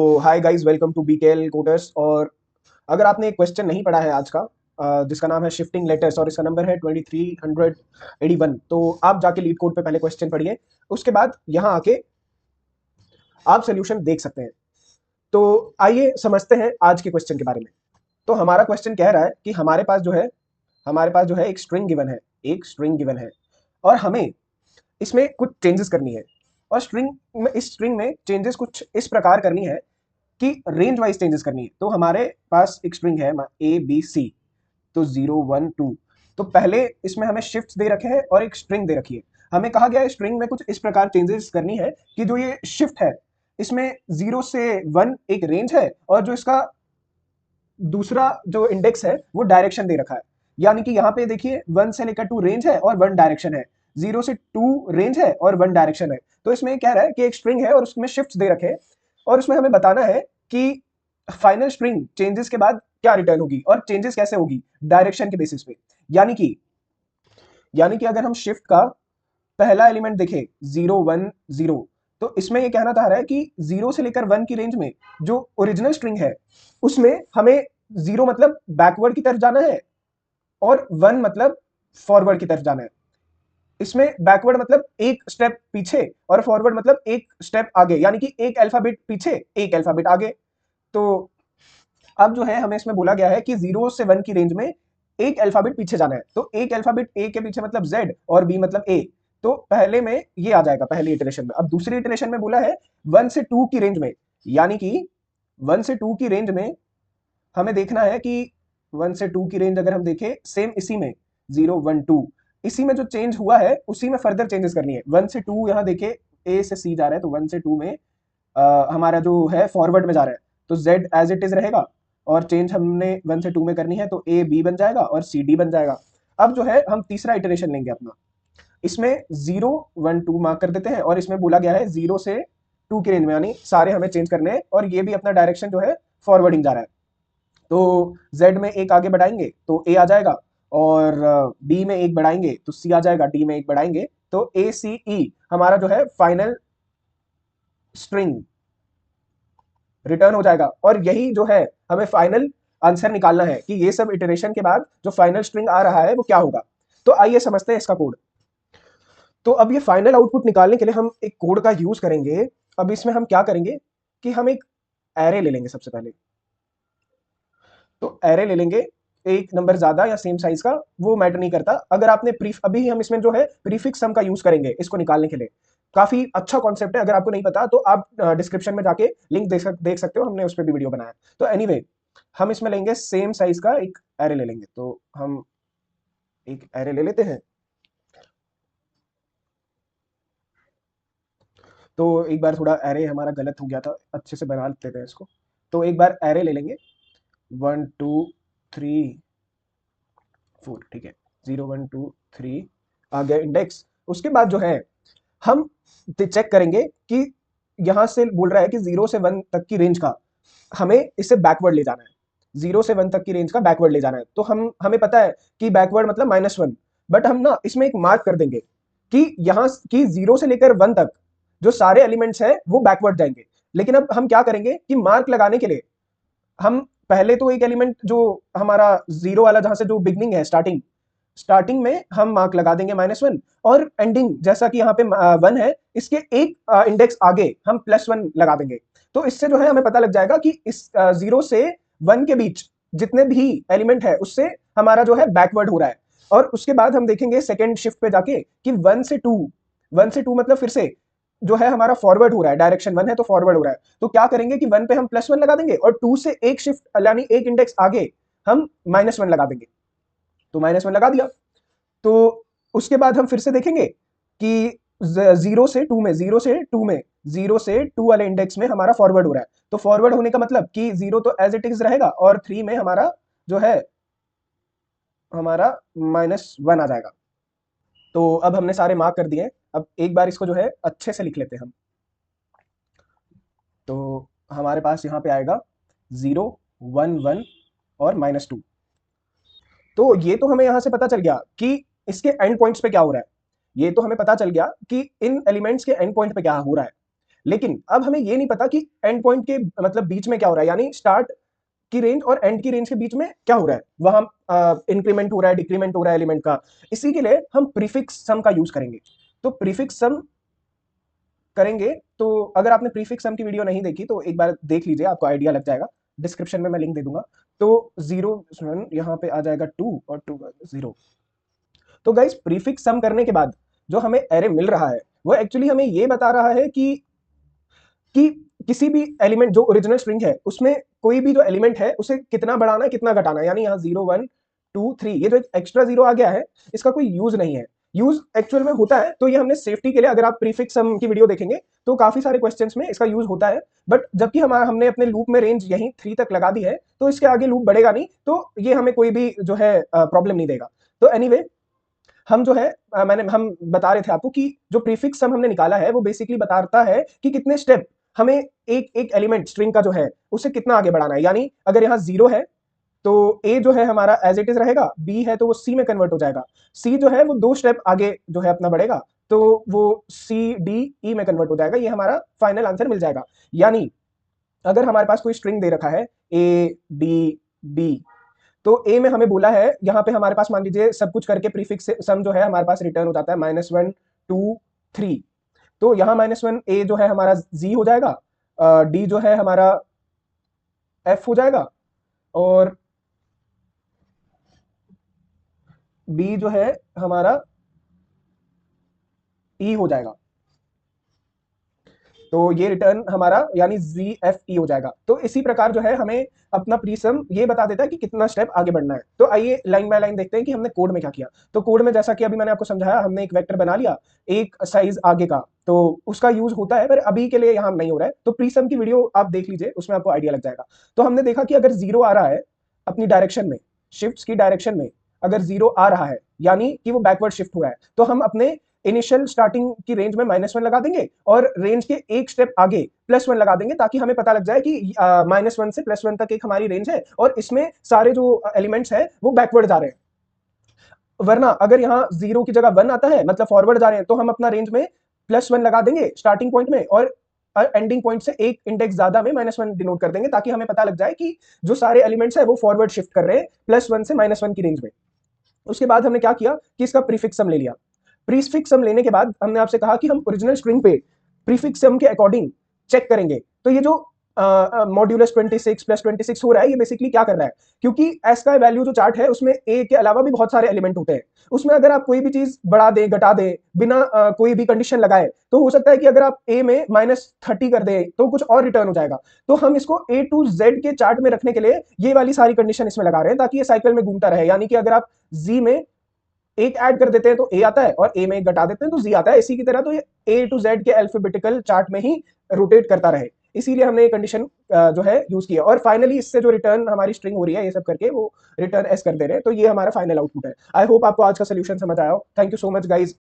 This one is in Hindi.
तो hi guys, welcome to BKL coders. और अगर आपने एक क्वेश्चन नहीं पढ़ा है आज का, जिसका नाम है शिफ्टिंग लेटर्स और इसका नंबर है 2381, तो आप जाके लीड कोड पे पहले क्वेश्चन पढ़िए। उसके बाद यहाँ आके आप सोल्यूशन देख सकते हैं। तो आइए समझते हैं आज के क्वेश्चन के बारे में। तो हमारा क्वेश्चन कह रहा है कि हमारे पास जो है एक स्ट्रिंग गिवन है और हमें इसमें कुछ चेंजेस करनी है। और इस स्ट्रिंग में चेंजेस कुछ इस प्रकार करनी है कि रेंज वाइज चेंजेस करनी है। तो हमारे पास एक स्ट्रिंग है ए बी सी, तो 0 1 2। तो पहले इसमें हमें शिफ्ट दे रखे हैं और एक स्ट्रिंग दे रखी है। हमें कहा गया है स्ट्रिंग में कुछ इस प्रकार चेंजेस करनी है कि जो ये शिफ्ट है इसमें 0 से 1 एक रेंज है और जो इसका दूसरा जो इंडेक्स है वो डायरेक्शन दे रखा है। यानी कि यहाँ पे देखिए 1 से लेकर 2 रेंज है और 1 डायरेक्शन है, 0 से 2 रेंज है और 1 डायरेक्शन है। तो इसमें कह रहा है कि एक स्ट्रिंग है और उसमें शिफ्ट दे रखे हैं और उसमें हमें बताना है कि फाइनल स्ट्रिंग चेंजेस के बाद क्या रिटर्न होगी और चेंजेस कैसे होगी डायरेक्शन के बेसिस पे। यानी कि अगर हम शिफ्ट का पहला एलिमेंट देखें 0 1 0, तो इसमें ये कहना चाह रहा है कि 0 से लेकर 1 की रेंज में जो ओरिजिनल स्ट्रिंग है उसमें हमें 0 मतलब बैकवर्ड की तरफ जाना है और 1 मतलब फॉरवर्ड की तरफ जाना है। इसमें बैकवर्ड मतलब एक स्टेप पीछे और फॉरवर्ड मतलब एक स्टेप आगे, यानी कि एक अल्फाबेट पीछे एक अल्फाबेट आगे। तो अब जो है हमें इसमें बोला गया है कि 0 से 1 की रेंज में एक अल्फाबेट पीछे जाना है। तो एक अल्फाबेट ए के पीछे मतलब जेड और बी मतलब ए। तो पहले में ये आ जाएगा पहली इटरेशन में। अब दूसरी इटरेशन में बोला है 1 से 2 की रेंज में, यानी कि 1 से 2 की रेंज में हमें देखना है कि 1 से 2 की रेंज अगर हम देखें सेम इसी में 0 1 2, इसी में जो चेंज हुआ है उसी में फर्दर चेंजेस करनी है। 1 से 2 यहाँ देखे ए से सी जा रहा है, तो 1 से 2 में हमारा जो है फॉरवर्ड में जा रहा है, तो z एज इट इज रहेगा और चेंज हमने 1 से 2 में करनी है, तो ए बी बन जाएगा और सी डी बन जाएगा। अब जो है हम तीसरा इटरेशन लेंगे अपना, इसमें 0 1 2 मार्क कर देते हैं और इसमें बोला गया है 0 से 2 की रेंज में, यानी सारे हमें चेंज करने हैं और ये भी अपना डायरेक्शन जो है फॉरवर्डिंग जा रहा है। तो z में एक आगे बढ़ाएंगे तो a आ जाएगा और b में एक बढ़ाएंगे तो c आ जाएगा, d में एक बढ़ाएंगे तो a c e हमारा जो है फाइनल स्ट्रिंग रिटर्न हो जाएगा। और यही जो है हमें फाइनल आंसर निकालना है कि ये सब इटरेशन के बाद जो फाइनल स्ट्रिंग आ रहा है वो क्या होगा। तो आइए समझते हैं इसका कोड। तो अब ये फाइनल आउटपुट निकालने के लिए हम एक कोड का यूज करेंगे। अब इसमें हम क्या करेंगे कि हम एक एरे ले लेंगे। सबसे पहले तो एरे ले लेंगे, एक नंबर ज्यादा या सेम साइज का वो मैटर नहीं करता। अगर आपने अभी हम इसमें जो है प्रीफिक्स सम का यूज करेंगे इसको निकालने के लिए। काफी अच्छा कॉन्सेप्ट है, अगर आपको नहीं पता तो आप डिस्क्रिप्शन में जाके लिंक देख सकते हो, हमने उस पर भी वीडियो बनाया। तो एनीवे हम इसमें लेंगे सेम साइज का एक एरे ले लेंगे। तो हम एक एरे ले लेते हैं। तो एक बार थोड़ा एरे हमारा गलत हो गया था, अच्छे से बना लेते हैं इसको। तो एक बार एरे ले लेंगे 1 2 3 4, ठीक है। 0 1 2 3 आ गया इंडेक्स। उसके बाद जो है हम चेक करेंगे कि यहां से बोल रहा है कि 0 से 1 तक की रेंज का हमें इसे बैकवर्ड ले जाना है। 0 से 1 तक की रेंज का बैकवर्ड ले जाना है। तो हमें पता है कि बैकवर्ड मतलब -1, बट हम ना इसमें एक मार्क कर देंगे कि यहाँ की 0 से लेकर 1 तक जो सारे एलिमेंट्स हैं वो बैकवर्ड जाएंगे। लेकिन अब हम क्या करेंगे कि मार्क लगाने के लिए हम पहले तो एक एलिमेंट जो हमारा जीरो वाला, जहां से जो बिगनिंग है स्टार्टिंग में हम मार्क लगा देंगे -1, और एंडिंग जैसा कि यहाँ पे 1 है इसके एक इंडेक्स आगे हम +1 लगा देंगे। तो इससे जो है हमें पता लग जाएगा कि इस 0 से 1 के बीच जितने भी एलिमेंट है उससे हमारा जो है बैकवर्ड हो रहा है। और उसके बाद हम देखेंगे सेकेंड शिफ्ट पे जाके कि 1 से 2 मतलब फिर से जो है हमारा फॉरवर्ड हो रहा है, डायरेक्शन 1 है तो फॉरवर्ड हो रहा है। तो क्या करेंगे कि 1 पे हम +1 लगा देंगे और 2 से एक शिफ्ट यानी एक इंडेक्स आगे हम -1 लगा देंगे। तो -1 लगा दिया। तो उसके बाद हम फिर से देखेंगे कि 0 से 2 वाले इंडेक्स में हमारा फॉरवर्ड हो रहा है। तो फॉरवर्ड होने का मतलब कि 0 तो एज इट इज रहेगा और 3 में हमारा जो है हमारा -1 आ जाएगा। तो अब हमने सारे मार्क कर दिए। अब एक बार इसको जो है अच्छे से लिख लेते हैं हम। तो हमारे पास यहाँ पे आएगा 0 1 1 और -2। तो ये तो हमें यहाँ से पता चल गया कि इसके एंड पॉइंट्स पे क्या हो रहा है। ये तो हमें पता चल गया कि इन एलिमेंट्स के एंड पॉइंट पे क्या हो रहा है। लेकिन अब हमें ये नहीं पता कि एंड पॉइंट के मतलब बीच में क्या हो रहा है, यानी स्टार्ट की रेंज और एंड की रेंज के बीच में क्या हो रहा है, वहां इंक्रीमेंट हो रहा है, डिक्रीमेंट हो रहा है एलिमेंट का। इसी के लिए हम प्रीफिक्स सम का यूज करेंगे। तो प्रीफिक्स सम करेंगे, तो अगर आपने प्रीफिक्स सम की वीडियो नहीं देखी तो एक बार देख लीजिए, आपको आइडिया लग जाएगा। डिस्क्रिप्शन में मैं लिंक दे दूंगा। तो 0 यहाँ पे आ जाएगा 2 और 2 0। तो गाइस प्रीफिक्स सम करने के बाद जो हमें एरे मिल रहा है वो एक्चुअली हमें ये बता रहा है कि किसी भी एलिमेंट जो ओरिजिनल स्ट्रिंग है उसमें कोई भी जो एलिमेंट है उसे कितना बढ़ाना है कितना घटाना है। यानी यहाँ 0 1 2 3 ये जो एक एक्स्ट्रा जीरो आ गया है इसका कोई यूज नहीं है। यूज एक्चुअल में होता है, तो ये हमने सेफ्टी के लिए, अगर आप प्रीफिक्स सम की वीडियो देखेंगे तो काफी सारे क्वेश्चंस में इसका यूज होता है। बट जबकि हमने अपने लूप में रेंज यहीं 3 तक लगा दी है, तो इसके आगे लूप बढ़ेगा नहीं, तो ये हमें कोई भी जो है प्रॉब्लम नहीं देगा। तो एनीवे हम जो है हम बता रहे थे आपको कि जो प्रीफिक्स सम हमने निकाला है वो बेसिकली बताता है कि कितने स्टेप हमें एक एक एलिमेंट स्ट्रिंग का जो है उसे कितना आगे बढ़ाना है। यानी अगर यहाँ 0 है तो ए जो है हमारा एज इट इज रहेगा, बी है तो वो सी में कन्वर्ट हो जाएगा, सी जो है वो 2 स्टेप आगे जो है अपना बढ़ेगा तो वो सी डी ई में कन्वर्ट हो जाएगा। ये हमारा फाइनल आंसर मिल जाएगा। यानी अगर हमारे पास कोई स्ट्रिंग दे रखा है ए डी बी, तो ए में हमें बोला है, यहाँ पे हमारे पास मान लीजिए सब कुछ करके प्रीफिक्स सम जो है हमारे पास रिटर्न हो जाता है -1 2 3। तो यहाँ -1 ए जो है हमारा जी हो जाएगा, डी जो है हमारा एफ हो जाएगा, और बी जो है हमारा ई हो जाएगा। तो ये रिटर्न हमारा यानी जी एफ ई हो जाएगा। तो इसी प्रकार जो है हमें अपना प्रीसम ये बता देता है कि कितना स्टेप आगे बढ़ना है। तो आइए लाइन बाय लाइन देखते हैं कि हमने कोड में क्या किया। तो कोड में जैसा कि अभी मैंने आपको समझाया, हमने एक वेक्टर बना लिया एक साइज आगे का, तो उसका यूज होता है पर अभी के लिए यहाँ नहीं हो रहा है। तो प्रीसम की वीडियो आप देख लीजिए, उसमें आपको आइडिया लग जाएगा। तो हमने देखा कि अगर 0 आ रहा है अपनी डायरेक्शन में, शिफ्ट की डायरेक्शन में अगर 0 आ रहा है यानी कि वो बैकवर्ड शिफ्ट हुआ है, तो हम अपने इनिशियल स्टार्टिंग की रेंज में -1 लगा देंगे और रेंज के एक स्टेप आगे +1 लगा देंगे, ताकि हमें पता लग जाए कि -1 से +1 तक एक हमारी रेंज है और इसमें सारे जो एलिमेंट्स हैं वो बैकवर्ड जा रहे हैं। वरना अगर यहाँ 0 की जगह 1 आता है मतलब फॉरवर्ड जा रहे हैं, तो हम अपना रेंज में +1 लगा देंगे स्टार्टिंग पॉइंट में और एंडिंग पॉइंट से एक इंडेक्स ज्यादा में -1 डिनोट कर देंगे, ताकि हमें पता लग जाए कि जो सारे एलिमेंट्स है वो फॉरवर्ड शिफ्ट कर रहे हैं +1 से -1 की रेंज में। उसके बाद हमने क्या किया कि इसका प्रीफिक्स सम ले लिया। प्रीफिक्स सम लेने के बाद हमने आपसे कहा कि हम ओरिजिनल स्ट्रिंग पे प्रीफिक्स सम के अकॉर्डिंग चेक करेंगे। तो ये जो मॉड्यूलस 26 + 26 हो रहा है, ये बेसिकली क्या कर रहा है, क्योंकि एस का वैल्यू जो चार्ट है उसमें ए के अलावा भी बहुत सारे एलिमेंट होते हैं। उसमें अगर आप कोई भी चीज बढ़ा दें घटा दें बिना कोई भी कंडीशन लगाए, तो हो सकता है कि अगर आप ए में -30 कर दें तो कुछ और रिटर्न हो जाएगा। तो हम इसको ए टू जेड के चार्ट में रखने के लिए ये वाली सारी कंडीशन इसमें लगा रहे हैं, ताकि ये साइकिल में घूमता रहे। यानी कि अगर आप जी में एक ऐड कर देते हैं तो ए आता है और ए में एक घटा देते हैं तो जी आता है। इसी की तरह तो ये ए टू जेड के अल्फाबेटिकल चार्ट में ही रोटेट करता रहे, इसीलिए हमने ये कंडीशन जो है यूज किया। और फाइनली इससे जो रिटर्न हमारी स्ट्रिंग हो रही है ये सब करके वो रिटर्न एस कर दे रहे हैं। तो ये हमारा फाइनल आउटपुट है। आई होप आपको आज का सोल्यूशन समझ आया हो। Thank you so much guys.